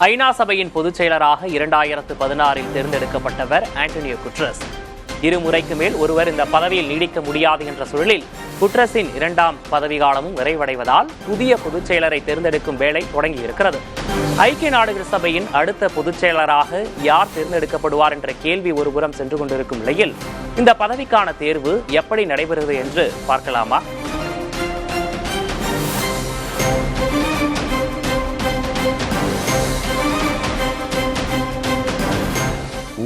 ஐநா சபையின் பொதுச் செயலராக 2016 தேர்ந்தெடுக்கப்பட்டவர் ஆண்டனியோ குட்ரஸ். இருமுறைக்கு மேல் ஒருவர் இந்த பதவியில் நீடிக்க முடியாது என்ற சூழலில் குட்ரஸின் 2ஆம் பதவிக்காலமும் நிறைவடைவதால் புதிய பொதுச் செயலரை தேர்ந்தெடுக்கும் வேலை தொடங்கியிருக்கிறது. ஐக்கிய நாடுகள் சபையின் அடுத்த பொதுச் செயலராக யார் தேர்ந்தெடுக்கப்படுவார் என்ற கேள்வி ஒருபுறம் சென்று கொண்டிருக்கும் நிலையில் இந்த பதவிக்கான தேர்வு எப்படி நடைபெறுகிறது என்று பார்க்கலாமா?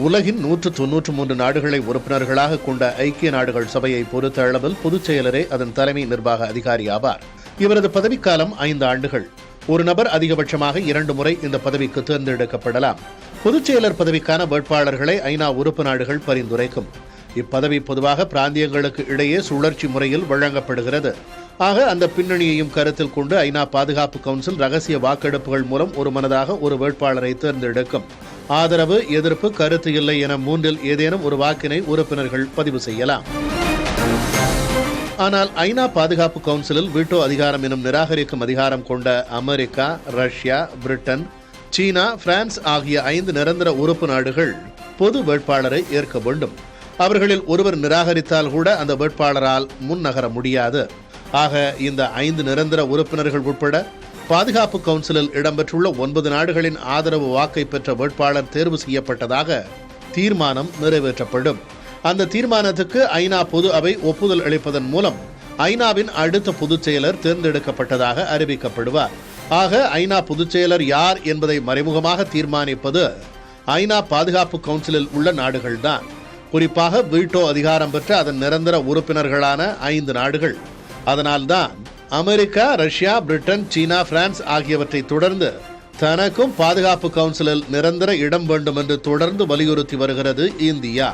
உலகின் 193 நாடுகளை உறுப்பினர்களாக கொண்ட ஐக்கிய நாடுகள் சபையை பொறுத்த அளவில் பொதுச் செயலரே அதன் தலைமை நிர்வாக அதிகாரி ஆவார். இவரது பதவிக்காலம் 5 ஆண்டுகள். ஒரு நபர் அதிகபட்சமாக 2 முறை இந்த பதவிக்கு தேர்ந்தெடுக்கப்படலாம். பொதுச் செயலர் பதவிக்கான வேட்பாளர்களை ஐநா உறுப்பு நாடுகள் பரிந்துரைக்கும். இப்பதவி பொதுவாக பிராந்தியங்களுக்கு இடையே சுழற்சி முறையில் வழங்கப்படுகிறது. ஆக அந்த பின்னணியையும் கருத்தில் கொண்டு ஐநா பாதுகாப்பு கவுன்சில் ரகசிய வாக்கெடுப்புகள் மூலம் ஒருமனதாக ஒரு வேட்பாளரை தேர்ந்தெடுக்கும். ஆதரவு, எதிர்ப்பு, கருத்து இல்லை என 3இல் ஏதேனும் ஒரு வாக்கினை உறுப்பினர்கள் பதிவு செய்யலாம். ஆனால் ஐநா பாதுகாப்பு கவுன்சிலில் வீட்டோ அதிகாரம் எனும் நிராகரிக்கும் அதிகாரம் கொண்ட அமெரிக்கா, ரஷ்யா, பிரிட்டன், சீனா, பிரான்ஸ் ஆகிய 5 நிரந்தர உறுப்பு நாடுகள் பொது வேட்பாளரை ஏற்க வேண்டும். அவர்களில் ஒருவர் நிராகரித்தால் கூட அந்த வேட்பாளரால் முன்னகர முடியாது. ஆக இந்த 5 நிரந்தர உறுப்பினர்கள் உட்பட பாதுகாப்பு கவுன்சிலில் இடம்பெற்றுள்ள 9 நாடுகளின் ஆதரவு வாக்கை பெற்ற வேட்பாளர் தேர்வு செய்யப்பட்டதாக தீர்மானம் நிறைவேற்றப்படும். அந்த தீர்மானத்துக்கு ஐநா பொது அவை ஒப்புதல் அளிப்பதன் மூலம் ஐநாவின் அடுத்த பொதுச் செயலர் தேர்ந்தெடுக்கப்பட்டதாக அறிவிக்கப்படுவார். ஆக ஐநா பொதுச் செயலர் யார் என்பதை மறைமுகமாக தீர்மானிப்பது ஐநா பாதுகாப்பு கவுன்சிலில் உள்ள நாடுகள்தான். குறிப்பாக வீட்டோ அதிகாரம் பெற்ற அதன் நிரந்தர உறுப்பினர்களான 5 நாடுகள். அதனால்தான் அமெரிக்கா, ரஷ்யா, பிரிட்டன், சீனா, பிரான்ஸ் ஆகியவற்றை தொடர்ந்து தனக்கும் பாதுகாப்பு கவுன்சிலில் நிரந்தர இடம் வேண்டும் என்று தொடர்ந்து வலியுறுத்தி வருகிறது இந்தியா.